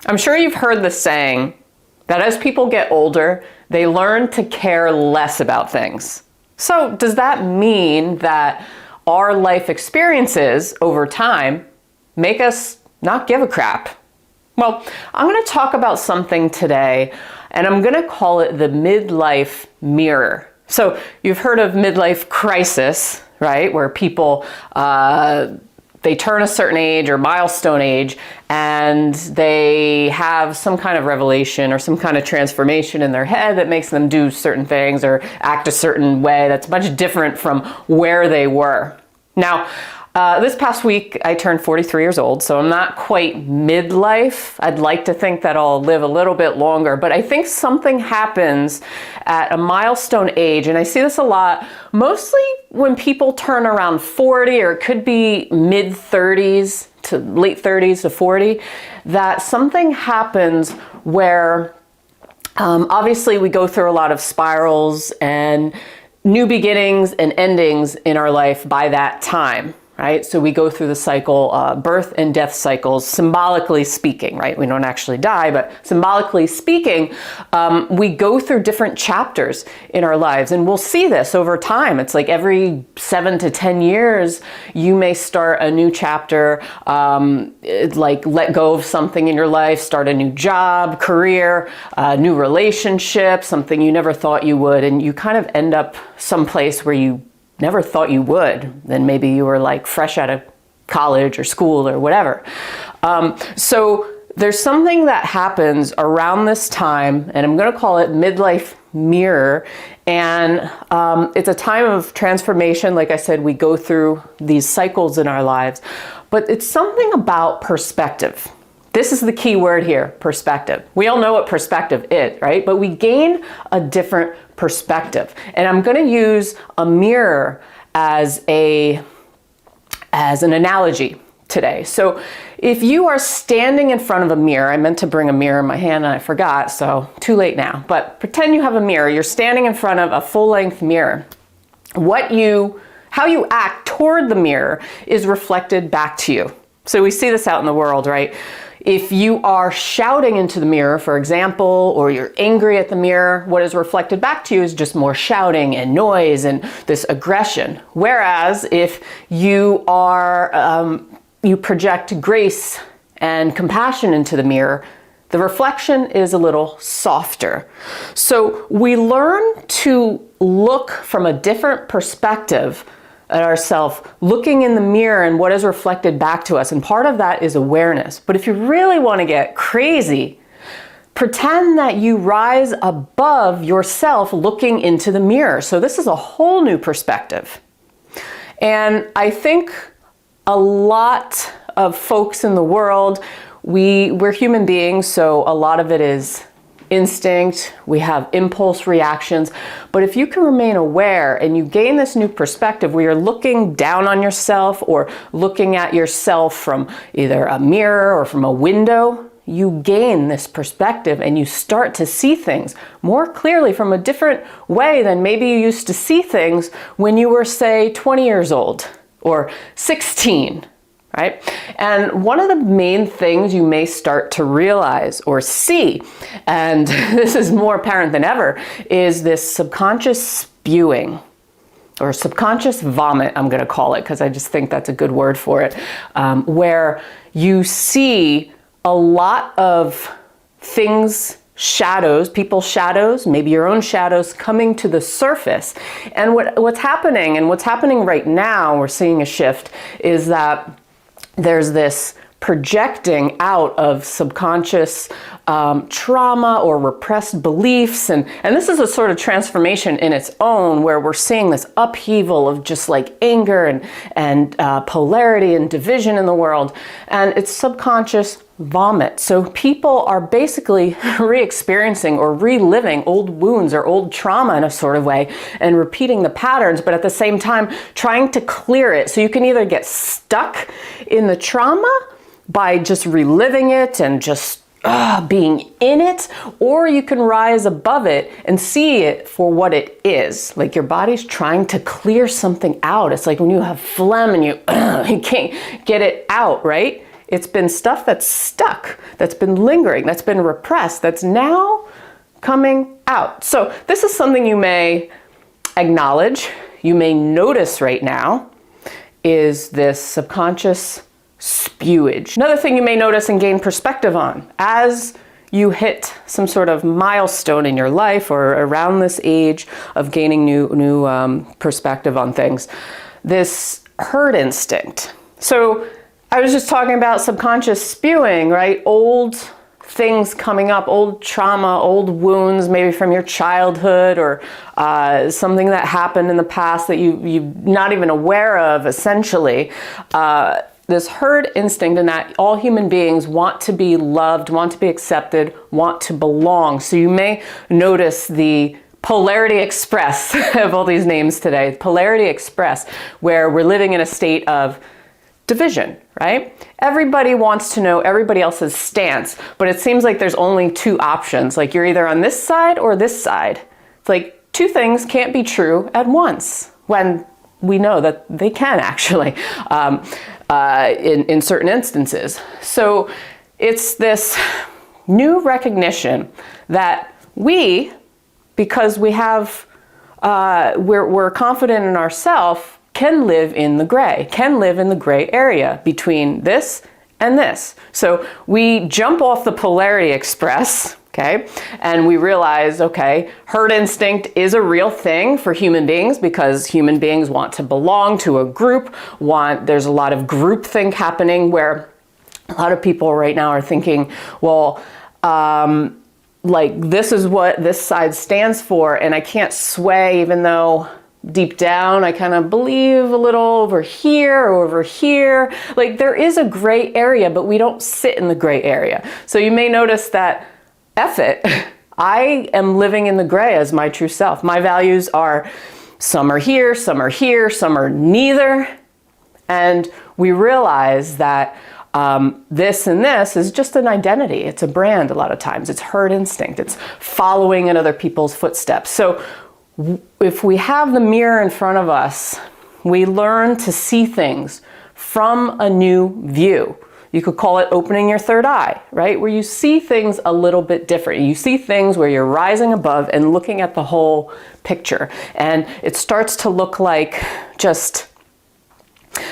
I'm sure you've heard the saying that as people get older, they learn to care less about things. So does that mean that our life experiences over time make us not give a crap? Well, I'm going to talk about something today, and I'm going to call it the midlife mirror. So you've heard of midlife crisis, right? Where people, they turn a certain age or milestone age and they have some kind of revelation or some kind of transformation in their head that makes them do certain things or act a certain way that's much different from where they were. Now, this past week, I turned 43 years old, so I'm not quite midlife. I'd like to think that I'll live a little bit longer, but I think something happens at a milestone age, and I see this a lot, mostly when people turn around 40, or it could be mid-30s to late 30s to 40, that something happens where obviously we go through a lot of spirals and new beginnings and endings in our life by that time. Right? So we go through the cycle, birth and death cycles, symbolically speaking, right? We don't actually die, but symbolically speaking, we go through different chapters in our lives. And we'll see this over time. It's like every 7 to 10 years, you may start a new chapter, like let go of something in your life, start a new job, career, new relationship, something you never thought you would. And you kind of end up someplace where you never thought you would. Then maybe you were like fresh out of college or school or whatever. So there's something that happens around this time, and I'm going to call it midlife mirror. And it's a time of transformation. Like I said, we go through these cycles in our lives, but it's something about perspective. This is the key word here, perspective. We all know what perspective is, right? But we gain a different perspective. And I'm going to use a mirror as an analogy today. So if you are standing in front of a mirror, I meant to bring a mirror in my hand and I forgot, so too late now. But pretend you have a mirror. You're standing in front of a full-length mirror. How you act toward the mirror is reflected back to you. So we see this out in the world, right? If you are shouting into the mirror, for example, or you're angry at the mirror, what is reflected back to you is just more shouting and noise and this aggression. Whereas if you are, you project grace and compassion into the mirror, the reflection is a little softer. So we learn to look from a different perspective at ourselves, looking in the mirror and what is reflected back to us. And part of that is awareness. But if you really want to get crazy, pretend that you rise above yourself looking into the mirror. So this is a whole new perspective. And I think a lot of folks in the world, we're human beings, so a lot of it is instinct, we have impulse reactions, but if you can remain aware and you gain this new perspective where you're looking down on yourself or looking at yourself from either a mirror or from a window, you gain this perspective and you start to see things more clearly from a different way than maybe you used to see things when you were, say, 20 years old or 16. Right? And one of the main things you may start to realize or see, and this is more apparent than ever, is this subconscious spewing or subconscious vomit, I'm going to call it, because I just think that's a good word for it, where you see a lot of things, shadows, people's shadows, maybe your own shadows coming to the surface. And what's happening right now, we're seeing a shift, is that there's this projecting out of subconscious trauma or repressed beliefs. And this is a sort of transformation in its own, where we're seeing this upheaval of just like anger and polarity and division in the world. And it's subconscious vomit. So people are basically re-experiencing or reliving old wounds or old trauma in a sort of way and repeating the patterns, but at the same time trying to clear it. So you can either get stuck in the trauma by just reliving it and just being in it, or you can rise above it and see it for what it is. Like your body's trying to clear something out. It's like when you have phlegm and you can't get it out, right? It's been stuff that's stuck, that's been lingering, that's been repressed, that's now coming out. So this is something you may acknowledge, you may notice right now, is this subconscious spewage. Another thing you may notice and gain perspective on as you hit some sort of milestone in your life or around this age of gaining new perspective on things, this herd instinct. So I was just talking about subconscious spewing, right? Old things coming up, old trauma, old wounds, maybe from your childhood or something that happened in the past that you're not even aware of, essentially. This herd instinct, and that all human beings want to be loved, want to be accepted, want to belong. So you may notice the Polarity Express of all these names today, Polarity Express, where we're living in a state of division, right? Everybody wants to know everybody else's stance, but it seems like there's only two options. Like you're either on this side or this side. It's like two things can't be true at once, when we know that they can actually. In certain instances. So it's this new recognition that we, because we have, we're confident in ourselves, can live in the gray area between this and this. So we jump off the Polarity Express, okay, and we realize, okay, herd instinct is a real thing for human beings because human beings want to belong to a group, there's a lot of groupthink happening where a lot of people right now are thinking, well, like this is what this side stands for and I can't sway even though deep down I kind of believe a little over here or over here. Like there is a gray area, but we don't sit in the gray area. So you may notice that F it, I am living in the gray as my true self. My values are, some are here, some are neither. And we realize that this and this is just an identity. It's a brand a lot of times. It's herd instinct. It's following in other people's footsteps. So if we have the mirror in front of us, we learn to see things from a new view. You could call it opening your third eye, right? Where you see things a little bit different. You see things where you're rising above and looking at the whole picture. And it starts to look like just,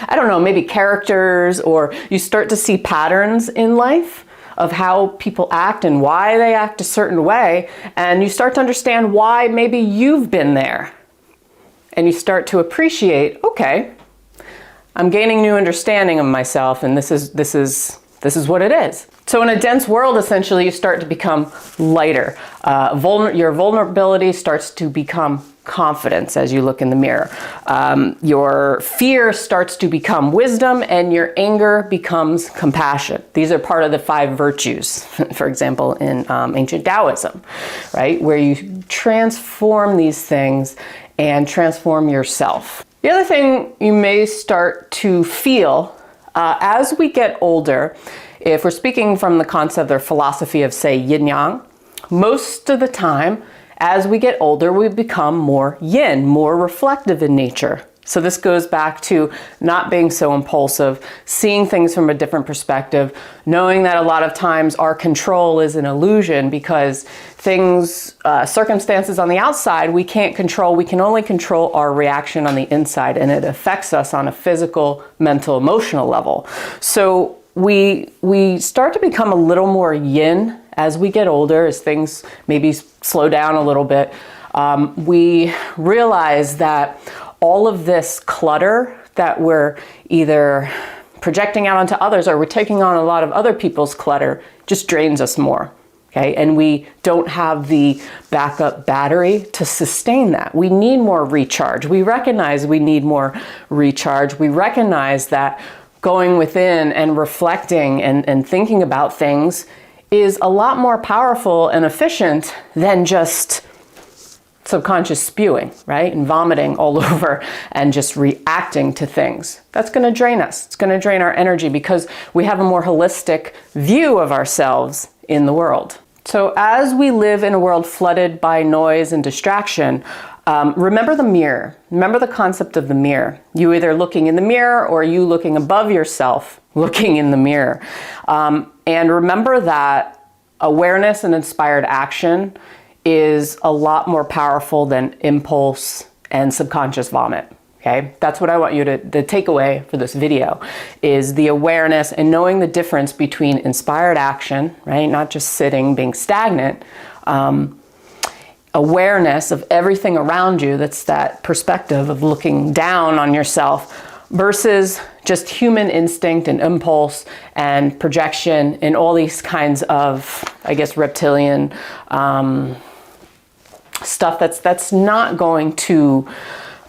I don't know, maybe characters, or you start to see patterns in life of how people act and why they act a certain way. And you start to understand why maybe you've been there. And you start to appreciate, okay, I'm gaining new understanding of myself, and this is what it is. So in a dense world, essentially, you start to become lighter. Your vulnerability starts to become confidence as you look in the mirror. Your fear starts to become wisdom, and your anger becomes compassion. These are part of the 5 virtues, for example, in ancient Taoism, right? Where you transform these things and transform yourself. The other thing you may start to feel as we get older, if we're speaking from the concept or philosophy of, say, yin-yang, most of the time, as we get older, we become more yin, more reflective in nature. So this goes back to not being so impulsive, seeing things from a different perspective, knowing that a lot of times our control is an illusion because things, circumstances on the outside we can't control. We can only control our reaction on the inside, and it affects us on a physical, mental, emotional level. So we start to become a little more yin as we get older, as things maybe slow down a little bit. We realize that all of this clutter that we're either projecting out onto others or we're taking on a lot of other people's clutter just drains us more, okay? And we don't have the backup battery to sustain that. We need more recharge. We recognize we need more recharge. We recognize that going within and reflecting and thinking about things is a lot more powerful and efficient than just subconscious spewing, right? And vomiting all over and just reacting to things. That's going to drain us. It's going to drain our energy because we have a more holistic view of ourselves in the world. So as we live in a world flooded by noise and distraction, Remember the mirror. Remember the concept of the mirror. You either looking in the mirror or you looking above yourself, looking in the mirror. And remember that awareness and inspired action is a lot more powerful than impulse and subconscious vomit. Okay, that's what I want you to, the takeaway for this video is the awareness and knowing the difference between inspired action, right? Not just sitting, being stagnant, awareness of everything around you. That's that perspective of looking down on yourself versus just human instinct and impulse and projection and all these kinds of, I guess, reptilian stuff that's not going to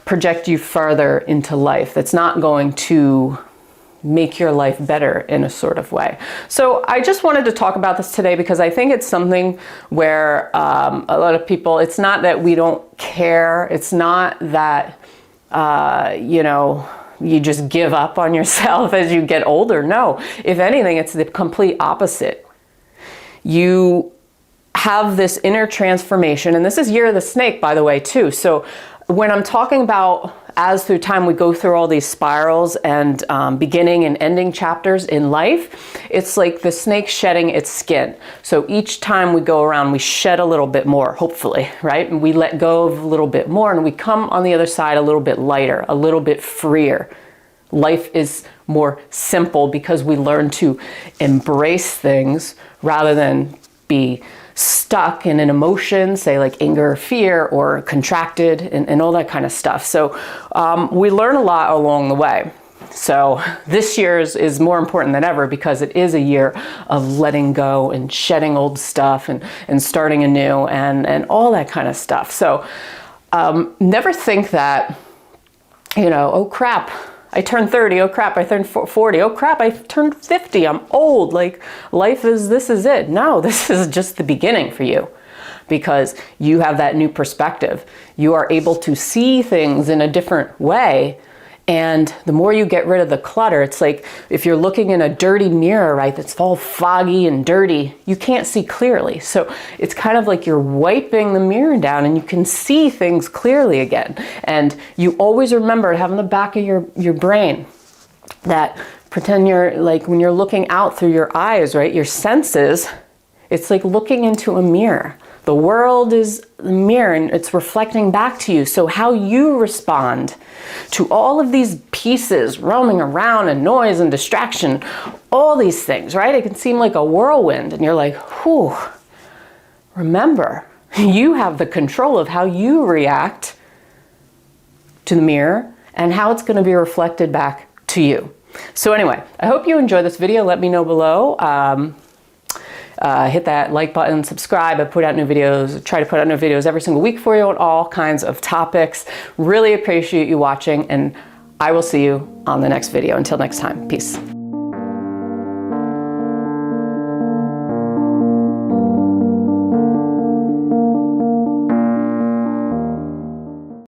project you further into life. That's not going to make your life better in a sort of way. So I just wanted to talk about this today because I think it's something where a lot of people, it's not that we don't care. It's not that, you know, you just give up on yourself as you get older. No, if anything, it's the complete opposite. You have this inner transformation, and this is Year of the Snake, by the way, too. So when I'm talking about as through time we go through all these spirals and beginning and ending chapters in life, it's like the snake shedding its skin. So each time we go around, we shed a little bit more, hopefully, right? And we let go of a little bit more and we come on the other side a little bit lighter, a little bit freer. Life is more simple because we learn to embrace things rather than be stuck in an emotion, say like anger or fear, or contracted and all that kind of stuff. So we learn a lot along the way. So this year is more important than ever because it is a year of letting go and shedding old stuff and starting anew and all that kind of stuff. So never think that, you know, oh crap, I turned 30, oh crap, I turned 40, oh crap, I turned 50, I'm old, like life is, this is it. No, this is just the beginning for you because you have that new perspective. You are able to see things in a different way. And the more you get rid of the clutter, it's like if you're looking in a dirty mirror, right, that's all foggy and dirty, you can't see clearly. So it's kind of like you're wiping the mirror down and you can see things clearly again. And you always remember to have in the back of your brain that pretend you're like when you're looking out through your eyes, right, your senses, it's like looking into a mirror. The world is the mirror and it's reflecting back to you. So how you respond to all of these pieces roaming around and noise and distraction, all these things, right? It can seem like a whirlwind and you're like, whew, remember, you have the control of how you react to the mirror and how it's going to be reflected back to you. So anyway, I hope you enjoyed this video. Let me know below. Hit that like button, subscribe. I put out new videos, try to put out new videos every single week for you on all kinds of topics. Really appreciate you watching and I will see you on the next video. Until next time, peace.